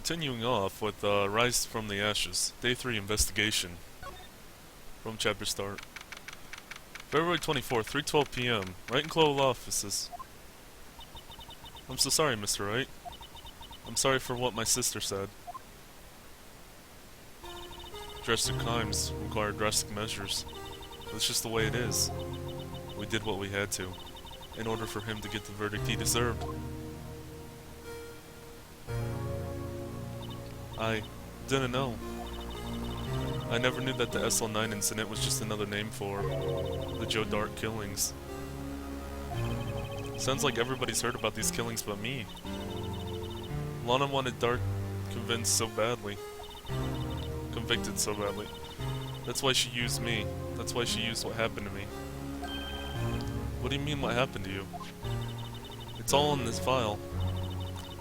Continuing off with Rise from the Ashes, Day 3 Investigation. From chapter start. February 24th, 3:12 p.m. Wright and Clove offices. I'm so sorry, Mr. Wright. I'm sorry for what my sister said. Drastic crimes require drastic measures. That's just the way it is. We did what we had to, in order for him to get the verdict he deserved. I didn't know. I never knew that the SL9 incident was just another name for the Joe Dart killings. Sounds like everybody's heard about these killings but me. Lana wanted Dart convicted so badly. That's why she used me. That's why she used what happened to me. What do you mean what happened to you? It's all in this file.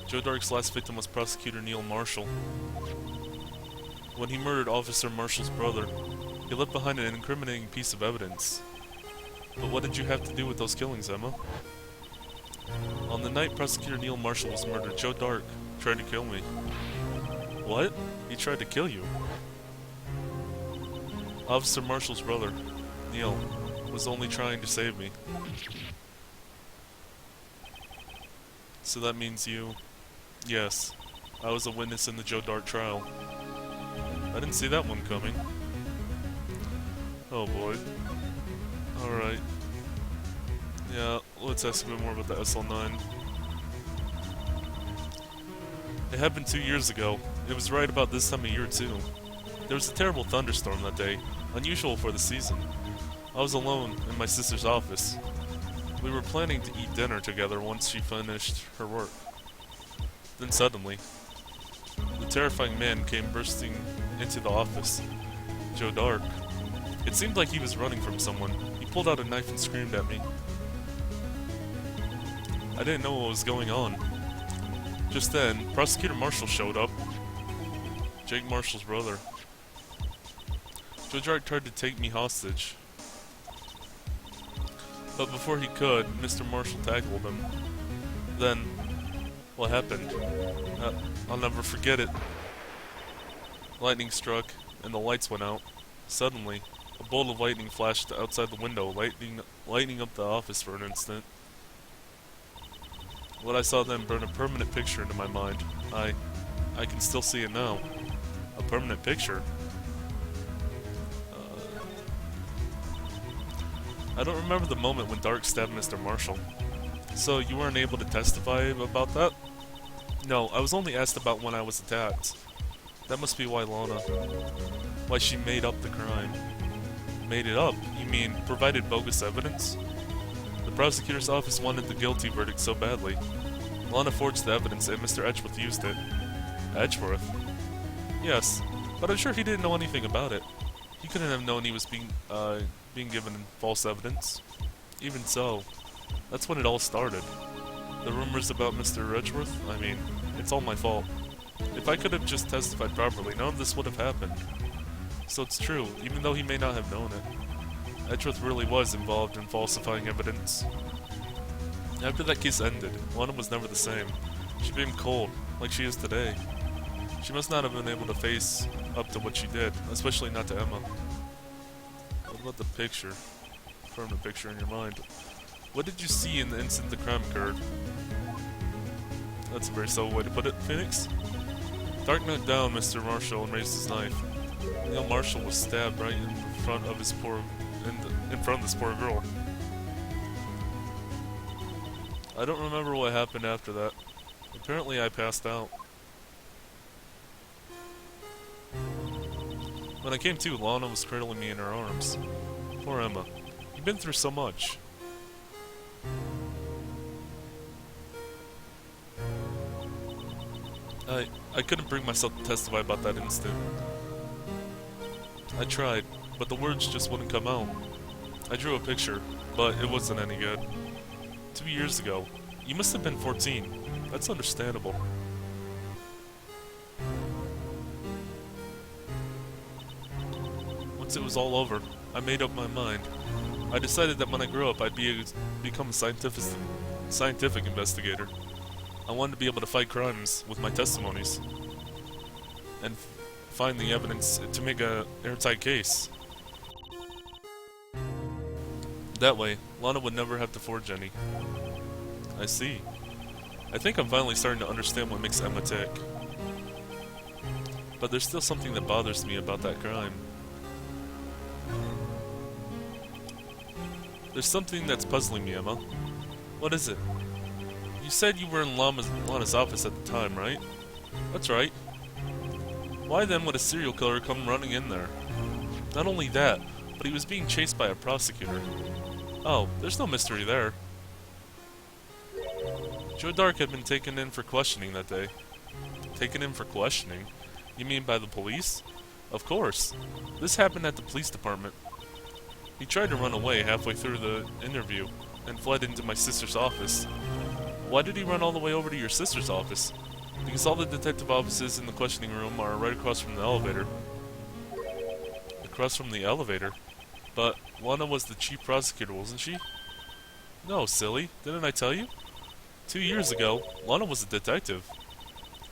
Joe Dark's last victim was Prosecutor Neil Marshall. When he murdered Officer Marshall's brother, he left behind an incriminating piece of evidence. But what did you have to do with those killings, Emma? On the night Prosecutor Neil Marshall was murdered, Joe Dark tried to kill me. What? He tried to kill you? Officer Marshall's brother, Neil, was only trying to save me. So that means you... Yes, I was a witness in the Joe Dart trial. I didn't see that one coming. Oh boy. Alright. Yeah, let's ask a bit more about the SL9. It happened 2 years ago. It was right about this time of year too. There was a terrible thunderstorm that day, unusual for the season. I was alone in my sister's office. We were planning to eat dinner together once she finished her work. Then suddenly, the terrifying man came bursting into the office. Joe Dark. It seemed like he was running from someone. He pulled out a knife and screamed at me. I didn't know what was going on. Just then, Prosecutor Marshall showed up. Jake Marshall's brother. Joe Dark tried to take me hostage. But before he could, Mr. Marshall tackled him. Then, what happened? I'll never forget it. Lightning struck, and the lights went out. Suddenly, a bolt of lightning flashed outside the window, lighting up the office for an instant. What I saw then burned a permanent picture into my mind. I can still see it now. A permanent picture? I don't remember the moment when Dark stabbed Mr. Marshall. So, you weren't able to testify about that? No, I was only asked about when I was attacked. That must be why why she made up the crime. Made it up? You mean, provided bogus evidence? The prosecutor's office wanted the guilty verdict so badly. Lana forged the evidence and Mr. Edgeworth used it. Edgeworth? Yes, but I'm sure he didn't know anything about it. He couldn't have known he was being given false evidence. Even so, that's when it all started. The rumors about Mr. Edgeworth? I mean, it's all my fault. If I could have just testified properly, none of this would have happened. So it's true, even though he may not have known it. Edgeworth really was involved in falsifying evidence. After that case ended, Lana was never the same. She became cold, like she is today. She must not have been able to face up to what she did, especially not to Emma. What about the picture? Permanent picture in your mind. What did you see in the instant the crime occurred? That's a very subtle way to put it, Phoenix. Dark knocked down Mr. Marshall and raised his knife. Neil Marshall was stabbed right in front of this poor girl. I don't remember what happened after that. Apparently I passed out. When I came to, Lana was cradling me in her arms. Poor Emma. You've been through so much. I couldn't bring myself to testify about that incident. I tried, but the words just wouldn't come out. I drew a picture, but it wasn't any good. 2 years ago. You must have been 14. That's understandable. Once it was all over, I made up my mind. I decided that when I grew up, I'd become a scientific investigator. I wanted to be able to fight crimes with my testimonies. and find the evidence to make a airtight case. That way, Lana would never have to forge any. I see. I think I'm finally starting to understand what makes Emma tick. But there's still something that bothers me about that crime. There's something that's puzzling me, Emma. What is it? You said you were in Lana's office at the time, right? That's right. Why then would a serial killer come running in there? Not only that, but he was being chased by a prosecutor. Oh, there's no mystery there. Joe Dark had been taken in for questioning that day. Taken in for questioning? You mean by the police? Of course. This happened at the police department. He tried to run away halfway through the interview and fled into my sister's office. Why did he run all the way over to your sister's office? Because all the detective offices in the questioning room are right across from the elevator. Across from the elevator? But Lana was the chief prosecutor, wasn't she? No, silly. Didn't I tell you? 2 years ago, Lana was a detective.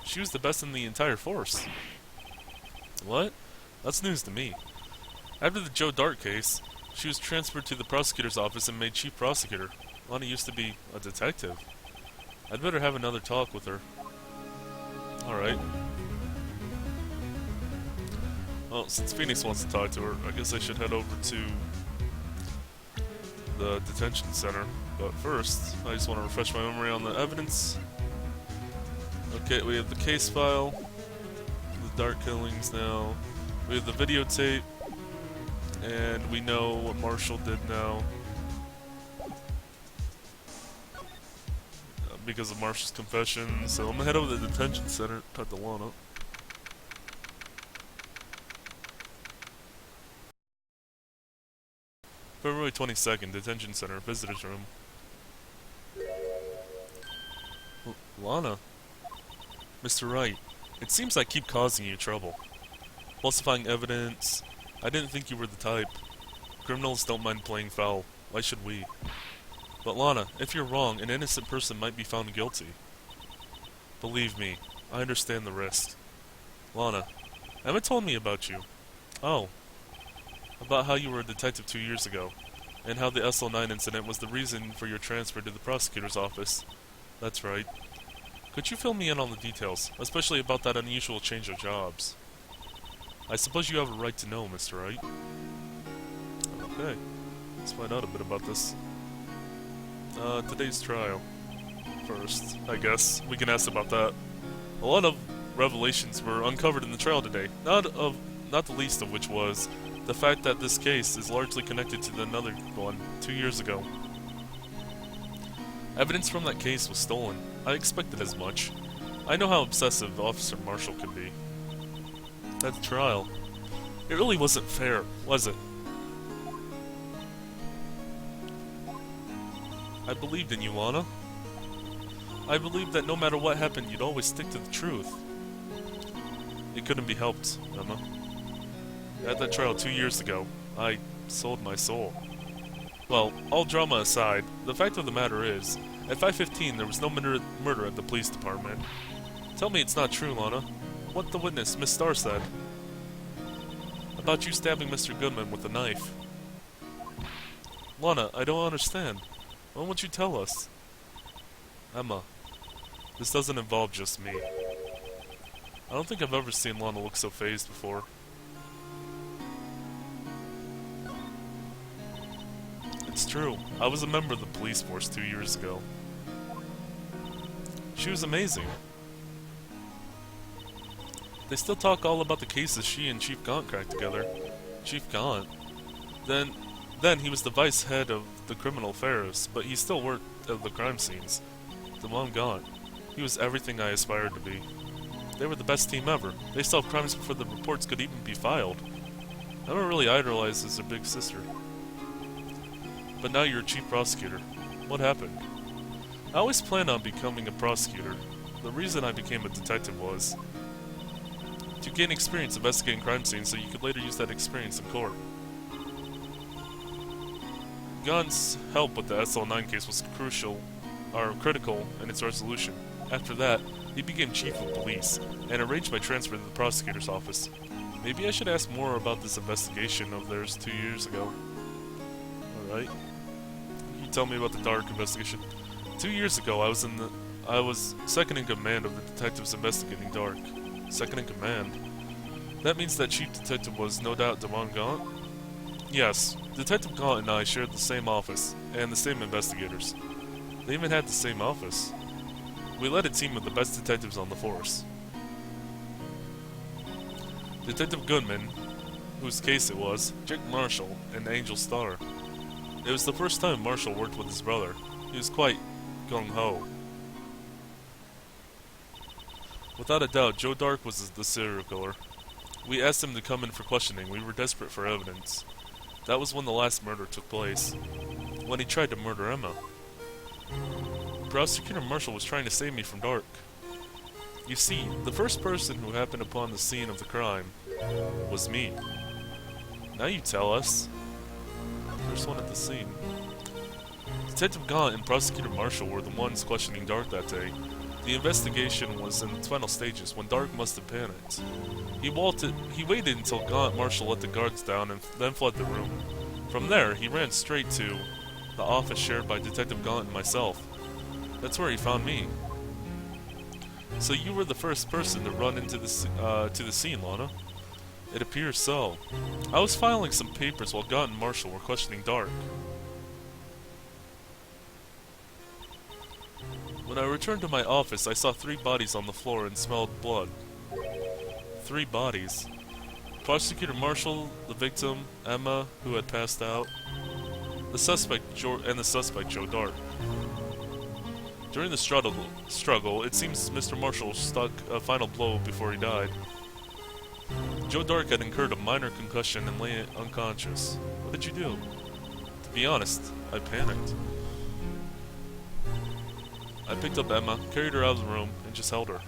She was the best in the entire force. What? That's news to me. After the Joe Dart case, she was transferred to the prosecutor's office and made chief prosecutor. Lana used to be a detective. I'd better have another talk with her. Alright. Well, since Phoenix wants to talk to her, I guess I should head over to the detention center. But first, I just want to refresh my memory on the evidence. Okay, we have the case file, the Dart killings now. We have the videotape, and we know what Marshall did now. Because of Marshall's confession, so I'm gonna head over to the detention center, talk to Lana. February 22nd, detention center, visitor's room. Lana? Mr. Wright, it seems I keep causing you trouble. Falsifying evidence. I didn't think you were the type. Criminals don't mind playing foul. Why should we? But Lana, if you're wrong, an innocent person might be found guilty. Believe me, I understand the risk. Lana, Emma told me about you. Oh. About how you were a detective 2 years ago, and how the SL9 incident was the reason for your transfer to the prosecutor's office. That's right. Could you fill me in on the details, especially about that unusual change of jobs? I suppose you have a right to know, Mr. Wright. Okay, let's find out a bit about this. Today's trial. First, I guess, we can ask about that. A lot of revelations were uncovered in the trial today, not the least of which was the fact that this case is largely connected to another one 2 years ago. Evidence from that case was stolen. I expected as much. I know how obsessive Officer Marshall could be. That trial, it really wasn't fair, was it? I believed in you, Lana. I believed that no matter what happened, you'd always stick to the truth. It couldn't be helped, Emma. At that trial 2 years ago, I sold my soul. Well, all drama aside, the fact of the matter is, at 5:15 there was no murder at the police department. Tell me it's not true, Lana. What the witness, Miss Starr, said. About you stabbing Mr. Goodman with a knife. Lana, I don't understand. Why won't you tell us? Emma, this doesn't involve just me. I don't think I've ever seen Lana look so fazed before. It's true. I was a member of the police force 2 years ago. She was amazing. They still talk all about the cases she and Chief Gant cracked together. Chief Gant? Then he was the vice head of the criminal affairs, but he still worked at the crime scenes. The mom Gant. He was everything I aspired to be. They were the best team ever. They solved crimes before the reports could even be filed. I never really idolized as their big sister. But now you're a chief prosecutor. What happened? I always planned on becoming a prosecutor. The reason I became a detective was to gain experience investigating crime scenes so you could later use that experience in court. Gant's help with the SL9 case was critical in its resolution. After that, He became chief of police, and arranged my transfer to the prosecutor's office. Maybe I should ask more about this investigation of theirs 2 years ago. Alright. You tell me about the Dark investigation. 2 years ago, I was second in command of the detectives investigating Dark. Second in command? That means that chief detective was no doubt Damon Gant? Yes, Detective Gant and I shared the same office, and the same investigators. They even had the same office. We led a team of the best detectives on the force. Detective Goodman, whose case it was, Jack Marshall, and Angel Starr. It was the first time Marshall worked with his brother. He was quite gung-ho. Without a doubt, Joe Dark was the serial killer. We asked him to come in for questioning. We were desperate for evidence. That was when the last murder took place. When he tried to murder Emma. Prosecutor Marshall was trying to save me from Dark. You see, the first person who happened upon the scene of the crime was me. Now you tell us. First one at the scene. Detective Gant and Prosecutor Marshall were the ones questioning Dark that day. The investigation was in its final stages when Dark must have panicked. He waited until Gant Marshall let the guards down and then fled the room. From there, he ran straight to the office shared by Detective Gant and myself. That's where he found me. So you were the first person to run into to the scene, Lana? It appears so. I was filing some papers while Gant and Marshall were questioning Dark. When I returned to my office, I saw 3 bodies on the floor and smelled blood. 3 bodies. Prosecutor Marshall, the victim, Emma, who had passed out, the suspect, and the suspect, Joe Dark. During the struggle, it seems Mr. Marshall struck a final blow before he died. Joe Dark had incurred a minor concussion and lay unconscious. What did you do? To be honest, I panicked. I picked up Emma, carried her out of the room, and just held her.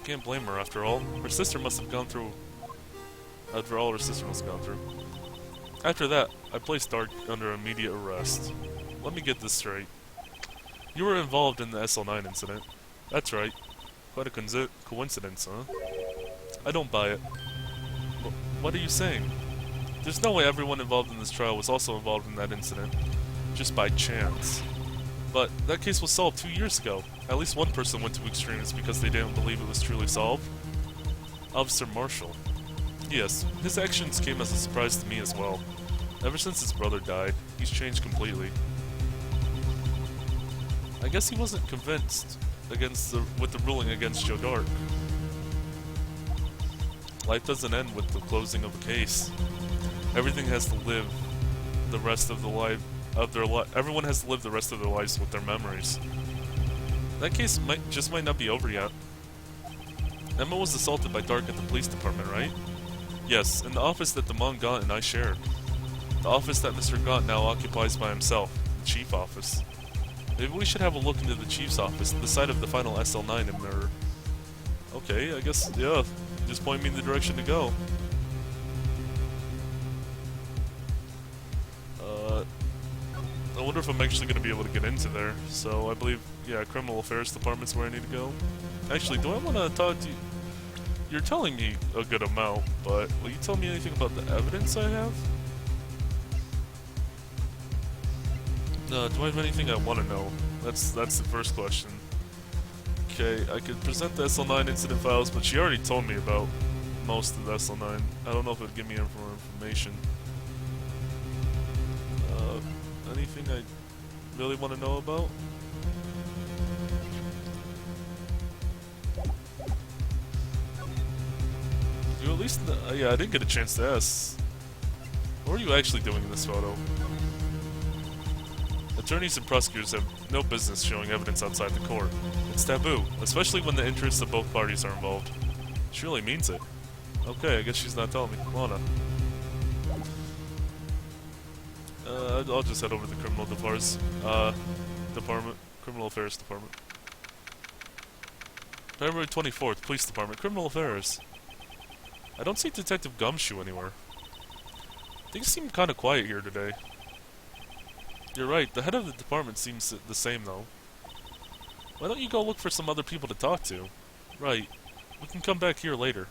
Can't blame her, after all. Her sister must have gone through... After all her sister must have gone through. After that, I placed Dark under immediate arrest. Let me get this straight. You were involved in the SL9 incident. That's right. Quite a coincidence, huh? I don't buy it. What are you saying? There's no way everyone involved in this trial was also involved in that incident. Just by chance. But that case was solved 2 years ago. At least one person went to extremes because they didn't believe it was truly solved. Officer Marshall. Yes, his actions came as a surprise to me as well. Ever since his brother died, he's changed completely. I guess he wasn't convinced with the ruling against Joe Dark. Life doesn't end with the closing of a case. Everything has to live the rest of the life of their everyone has to live the rest of their lives with their memories. That case might not be over yet. Emma was assaulted by Dark at the police department, right? Yes, in the office that Damon Gant and I shared. The office that Mr. Gant now occupies by himself, the chief office. Maybe we should have a look into the chief's office, the site of the final SL9 in murder. Okay, I guess, yeah, just point me in the direction to go. I wonder if I'm actually going to be able to get into there. So I believe, yeah, Criminal Affairs Department's where I need to go. Actually, do I want to talk to you? You're telling me a good amount, but will you tell me anything about the evidence I have? Do I have anything I want to know? That's the first question. Okay, I could present the SL9 incident files, but she already told me about most of the SL9. I don't know if it would give me any more information. Anything I really want to know about? You at least... yeah, I didn't get a chance to ask. What are you actually doing in this photo? Attorneys and prosecutors have no business showing evidence outside the court. It's taboo, especially when the interests of both parties are involved. She really means it. Okay, I guess she's not telling me. Lana. I'll just head over to the Criminal Affairs Department. Criminal Affairs Department. February 24th, Police Department. Criminal Affairs. I don't see Detective Gumshoe anywhere. Things seem kind of quiet here today. You're right, the head of the department seems the same though. Why don't you go look for some other people to talk to? Right. We can come back here later.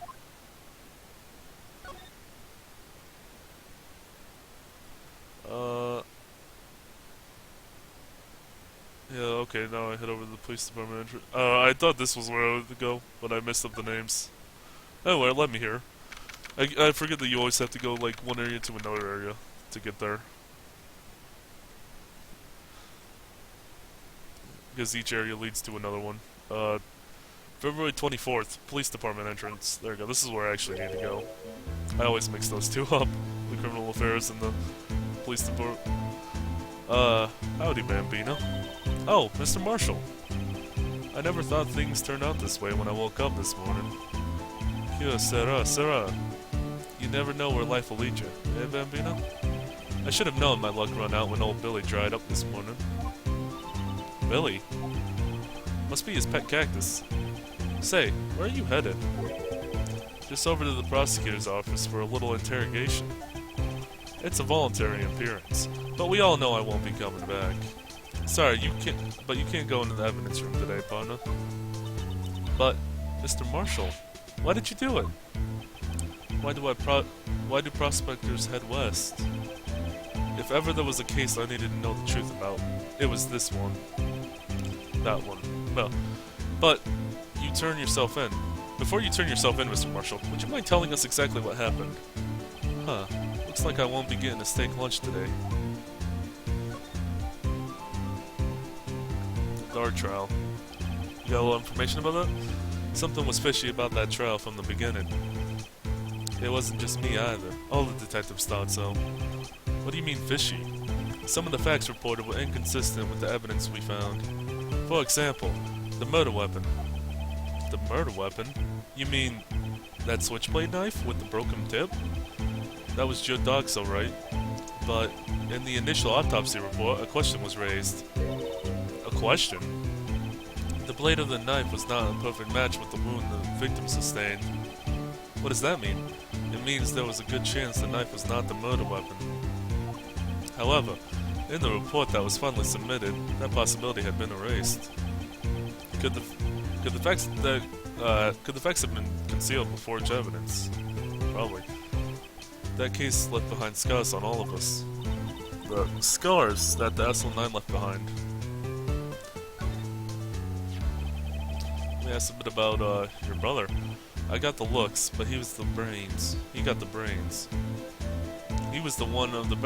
Yeah, okay, now I head over to the police department entrance. I thought this was where I would go, but I messed up the names. Anyway, let me here. I forget that you always have to go, like, one area to another area to get there. Because each area leads to another one. February 24th, police department entrance. There we go, this is where I actually need to go. I always mix those two up. The criminal affairs and the police department. Howdy, Bambino. Oh, Mr. Marshall. I never thought things turned out this way when I woke up this morning. Here, Sarah. You never know where life will lead you, eh, Bambino? I should have known my luck run out when old Billy dried up this morning. Billy? Must be his pet cactus. Say, where are you headed? Just over to the prosecutor's office for a little interrogation. It's a voluntary appearance, but we all know I won't be coming back. Sorry, you can't go into the evidence room today, partner. But, Mr. Marshall, why did you do it? Why do prospectors head west? If ever there was a case I needed to know the truth about, it was this one. That one. Well, but you turn yourself in. Before you turn yourself in, Mr. Marshall, would you mind telling us exactly what happened? Huh. Looks like I won't be getting a steak lunch today. The Dart trial. You got a little information about that? Something was fishy about that trial from the beginning. It wasn't just me either. All the detectives thought so. What do you mean fishy? Some of the facts reported were inconsistent with the evidence we found. For example, the murder weapon. The murder weapon? You mean that switchblade knife with the broken tip? That was your dog's alright. But in the initial autopsy report, a question was raised. A question? The blade of the knife was not a perfect match with the wound the victim sustained. What does that mean? It means there was a good chance the knife was not the murder weapon. However, in the report that was finally submitted, that possibility had been erased. Could the facts have been concealed with forged evidence? Probably. That case left behind scars on all of us. The scars that the SL9 left behind. Let me ask a bit about your brother. I got the looks, but he was the brains. He got the brains. He was one of the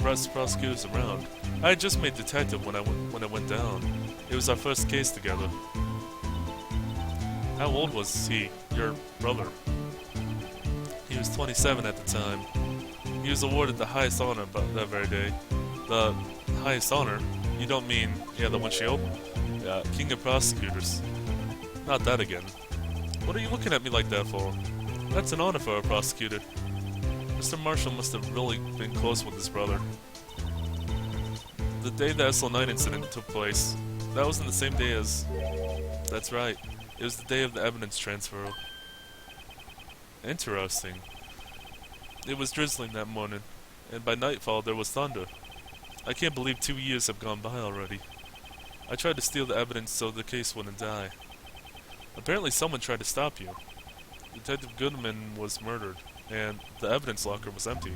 best prosecutors around. I had just made detective when it went down. It was our first case together. How old was he, your brother? He was 27 at the time. He was awarded the highest honor that very day. The highest honor? You don't mean, yeah, the one shield? Yeah, King of Prosecutors. Not that again. What are you looking at me like that for? That's an honor for a prosecutor. Mr. Marshall must have really been close with his brother. The day the SL9 incident took place, that was in the same day as... That's right. It was the day of the evidence transfer. Interesting. It was drizzling that morning, and by nightfall there was thunder. I can't believe 2 years have gone by already. I tried to steal the evidence so the case wouldn't die. Apparently someone tried to stop you. Detective Goodman was murdered, and the evidence locker was empty.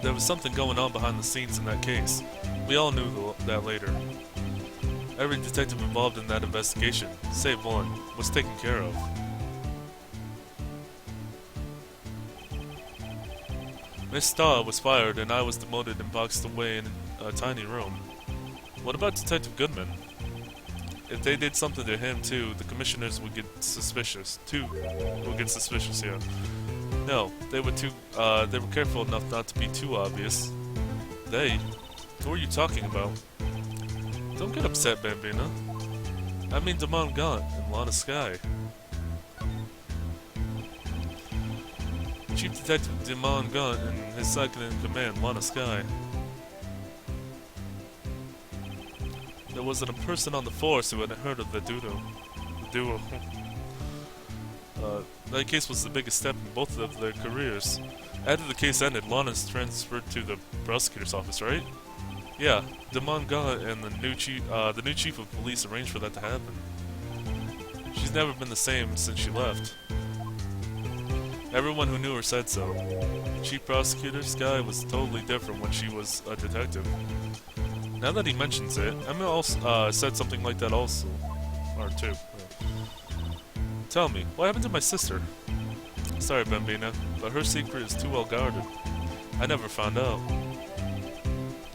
There was something going on behind the scenes in that case. We all knew that later. Every detective involved in that investigation, save one, was taken care of. Miss Starr was fired and I was demoted and boxed away in a tiny room. What about Detective Goodman? If they did something to him too, the commissioners would get suspicious. Yeah. No, they were careful enough not to be too obvious. They? Who are you talking about? Don't get upset, Bambina. I mean Damon Gant and Lana Sky. Chief Detective Damon Gant and his second-in-command, Lana Sky. There wasn't a person on the force who hadn't heard of the duo. That case was the biggest step in both of their careers. After the case ended, Lana's transferred to the prosecutor's office, right? Yeah, Damon Gant and the new chief of police arranged for that to happen. She's never been the same since she left. Everyone who knew her said so. The chief prosecutor's guy was totally different when she was a detective. Now that he mentions it, Emma also said something like that also. Or two. Tell me, what happened to my sister? Sorry, Bambina, but her secret is too well guarded. I never found out.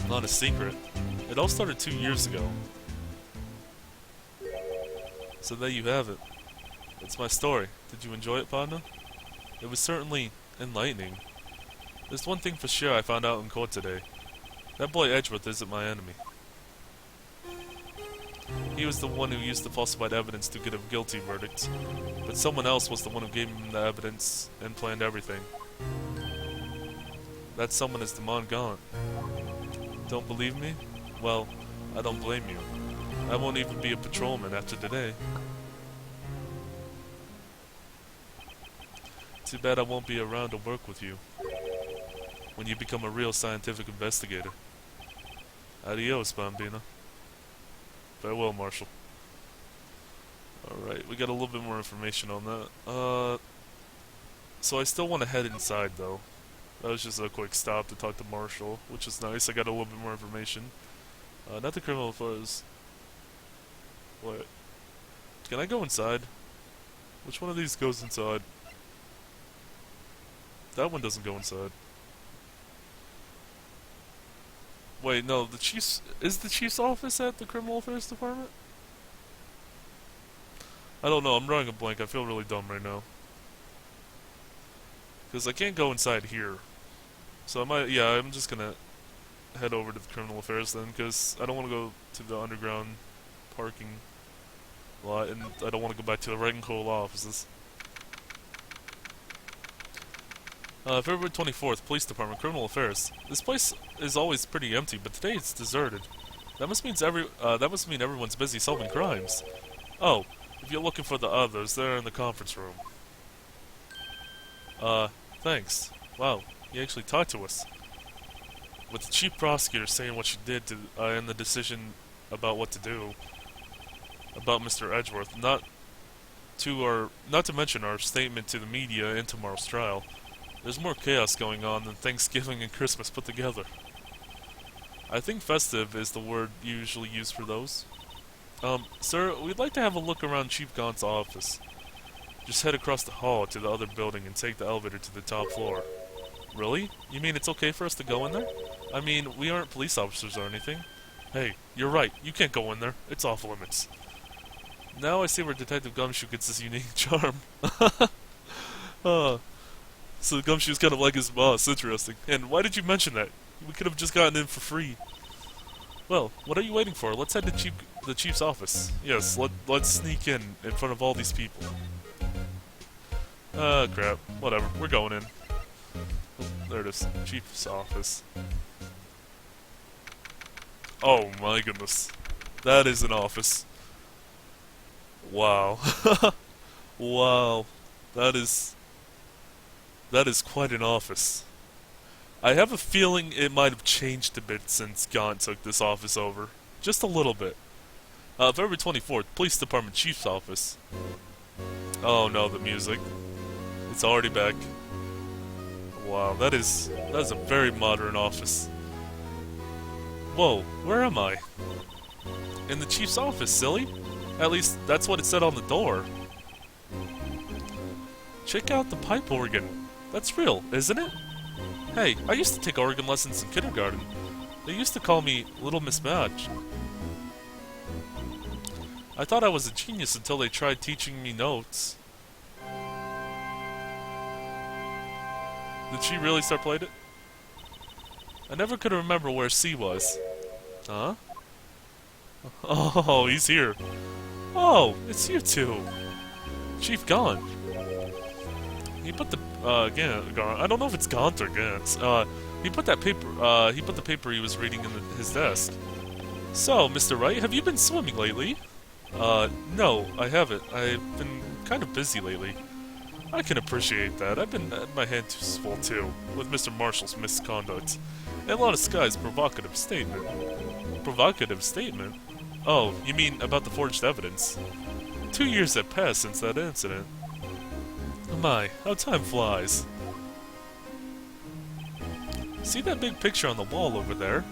Not a secret. It all started 2 years ago. So there you have it. That's my story. Did you enjoy it, partner? It was certainly enlightening. There's one thing for sure I found out in court today. That boy Edgeworth isn't my enemy. He was the one who used the falsified evidence to get a guilty verdict, but someone else was the one who gave him the evidence and planned everything. That someone is Damon Gant. Don't believe me? Well, I don't blame you. I won't even be a patrolman after today. Too bad I won't be around to work with you when you become a real scientific investigator. Adios, Bambina. Farewell, Marshal. Alright, we got a little bit more information on that. So I still want to head inside, though. That was just a quick stop to talk to Marshall, which is nice. I got a little bit more information. Not the criminal affairs. What? Can I go inside? Which one of these goes inside? That one doesn't go inside. Wait, no, the chief's... Is the chief's office at the criminal affairs department? I don't know, I'm drawing a blank. I feel really dumb right now. Because I can't go inside here. So I might... Yeah, I'm just gonna head over to the criminal affairs then, because I don't want to go to the underground parking lot, and I don't want to go back to the Wright and Cole offices. February 24th, Police Department, Criminal Affairs. This place is always pretty empty, but today it's deserted. That must mean everyone's busy solving crimes. Oh, if you're looking for the others, they're in the conference room. Thanks. Wow, you actually talked to us. With the chief prosecutor saying what she did to, and the decision about what to do about Mr. Edgeworth, not to mention our statement to the media in tomorrow's trial. There's more chaos going on than Thanksgiving and Christmas put together. I think festive is the word usually used for those. Sir, we'd like to have a look around Chief Gant's office. Just head across the hall to the other building and take the elevator to the top floor. Really? You mean it's okay for us to go in there? I mean, we aren't police officers or anything. Hey, you're right. You can't go in there. It's off limits. Now I see where Detective Gumshoe gets his unique charm. So Gumshoe's kind of like his boss. Interesting. And why did you mention that? We could have just gotten in for free. Well, what are you waiting for? Let's head to the chief's office. Yes, let's sneak in front of all these people. Crap. Whatever. We're going in. Oh, there it is. Chief's office. Oh my goodness. That is an office. Wow. Wow. That is quite an office. I have a feeling it might have changed a bit since Gant took this office over. Just a little bit. February 24th, Police Department Chief's Office. Oh no, the music. It's already back. Wow, that is a very modern office. Whoa, where am I? In the Chief's office, silly. At least, that's what it said on the door. Check out the pipe organ. That's real, isn't it? Hey, I used to take organ lessons in kindergarten. They used to call me Little Miss Madge. I thought I was a genius until they tried teaching me notes. Did she really start playing it? I never could remember where C was. Huh? Oh, he's here. Oh, it's you two. Chief Gant. He put the Gant. I don't know if it's Gant or Gant. He put that paper. He put the paper he was reading in his desk. So, Mr. Wright, have you been swimming lately? No, I haven't. I've been kind of busy lately. I can appreciate that. I've been my hands full too, with Mr. Marshall's misconduct. And Lana Sky's provocative statement. Provocative statement? Oh, you mean about the forged evidence? 2 years have passed since that incident. Oh my, how time flies. See that big picture on the wall over there?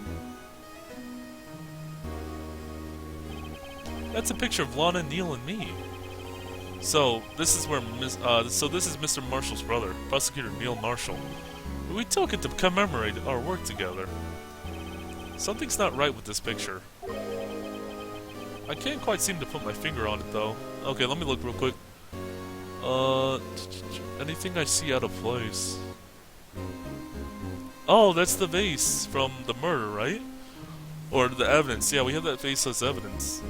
That's a picture of Lana, Neil, and me. So this is where this is Mr. Marshall's brother, Prosecutor Neil Marshall. We took it to commemorate our work together. Something's not right with this picture. I can't quite seem to put my finger on it though. Okay, let me look real quick. Anything I see out of place? Oh, that's the vase from the murder, right? Or the evidence. Yeah, we have that vase as evidence.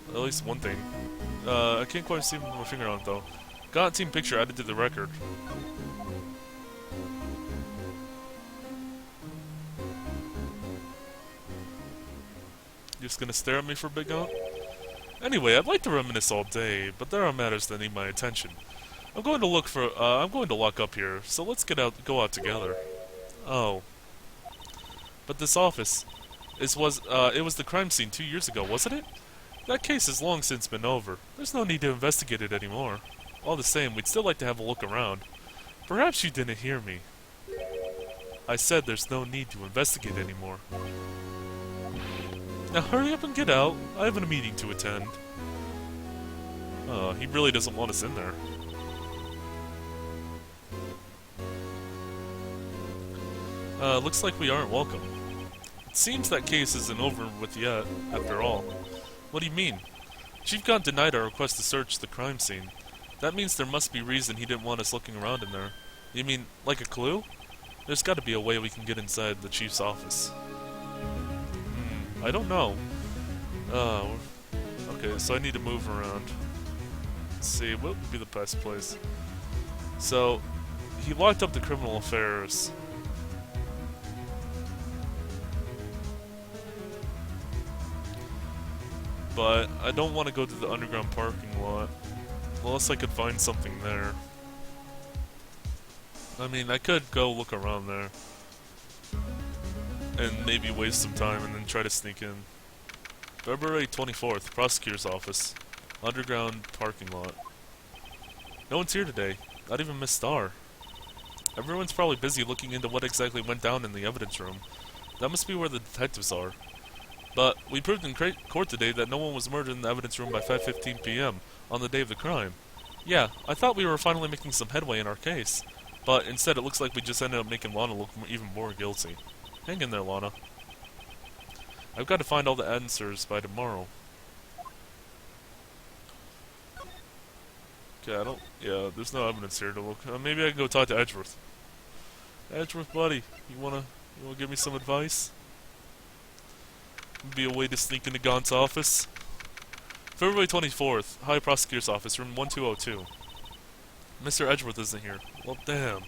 At least one thing. I can't quite see my finger on it though. Gant team picture added to the record. You just gonna stare at me for a bit, Gant? Anyway, I'd like to reminisce all day, but there are matters that need my attention. I'm going to lock up here, so let's go out together. Oh. But this office, it was the crime scene 2 years ago, wasn't it? That case has long since been over. There's no need to investigate it anymore. All the same, we'd still like to have a look around. Perhaps you didn't hear me. I said there's no need to investigate anymore. Now hurry up and get out. I have a meeting to attend. He really doesn't want us in there. Looks like we aren't welcome. It seems that case isn't over with yet, after all. What do you mean? Chief Gant denied our request to search the crime scene. That means there must be reason he didn't want us looking around in there. You mean, like a clue? There's gotta be a way we can get inside the chief's office. I don't know. Okay, so I need to move around. Let's see, what would be the best place? So, he locked up the criminal affairs. But I don't want to go to the underground parking lot. Unless I could find something there. I mean, I could go look around there. And maybe waste some time and then try to sneak in. February 24th, Prosecutor's Office. Underground parking lot. No one's here today. Not even Miss Starr. Everyone's probably busy looking into what exactly went down in the evidence room. That must be where the detectives are. But we proved in court today that no one was murdered in the evidence room by 5:15 p.m. on the day of the crime. Yeah, I thought we were finally making some headway in our case. But instead it looks like we just ended up making Lana look even more guilty. Hang in there, Lana. I've got to find all the answers by tomorrow. Okay, yeah, there's no evidence here to look. Maybe I can go talk to Edgeworth. Edgeworth, buddy, you wanna give me some advice? Be a way to sneak into Gaunt's office. February 24th, High Prosecutor's Office, room 1202. Mr. Edgeworth isn't here. Well, damn.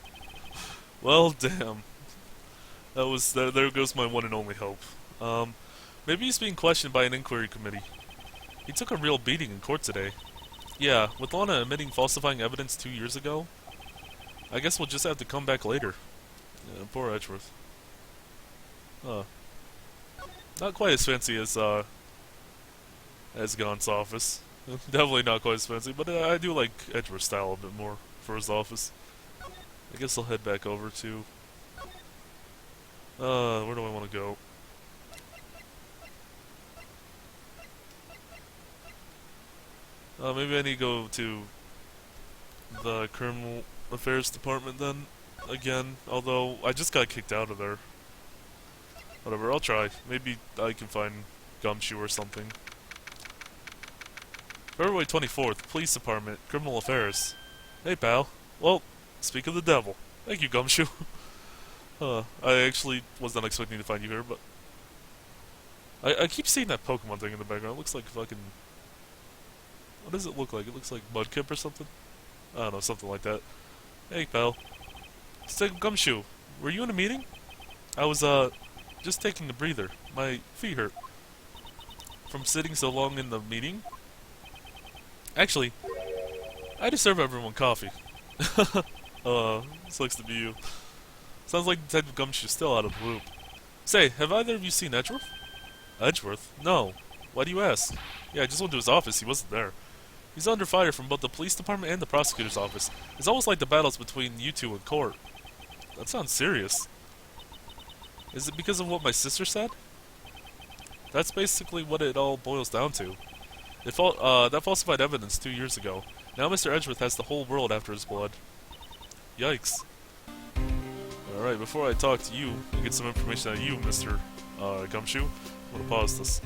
Well, damn. There goes my one and only hope. Maybe he's being questioned by an inquiry committee. He took a real beating in court today. Yeah, with Lana admitting falsifying evidence 2 years ago, I guess we'll just have to come back later. Yeah, poor Edgeworth. Not quite as fancy as Gaunt's office. Definitely not quite as fancy, but I do like Edgeworth's style a bit more for his office. I guess I'll head back over to... where do I want to go? Maybe I need to go to the Criminal Affairs Department then, again, although I just got kicked out of there. Whatever, I'll try. Maybe I can find Gumshoe or something. February 24th, Police Department, Criminal Affairs. Hey, pal. Well, speak of the devil. Thank you, Gumshoe. I actually was not expecting to find you here, but... I keep seeing that Pokemon thing in the background. It looks like fucking... What does it look like? It looks like Mudkip or something? I don't know, something like that. Hey, pal. Say, Gumshoe, were you in a meeting? I was, just taking a breather. My feet hurt. From sitting so long in the meeting? Actually, I just serve everyone coffee. Sucks to be you. Sounds like Detective Gumshoe's still out of the loop. Say, have either of you seen Edgeworth? Edgeworth? No. Why do you ask? Yeah, I just went to his office. He wasn't there. He's under fire from both the police department and the prosecutor's office. It's almost like the battles between you two in court. That sounds serious. Is it because of what my sister said? That's basically what it all boils down to. That falsified evidence 2 years ago. Now Mr. Edgeworth has the whole world after his blood. Yikes. Alright, before I talk to you and get some information out of you, Mr. Gumshoe, I'm gonna pause this.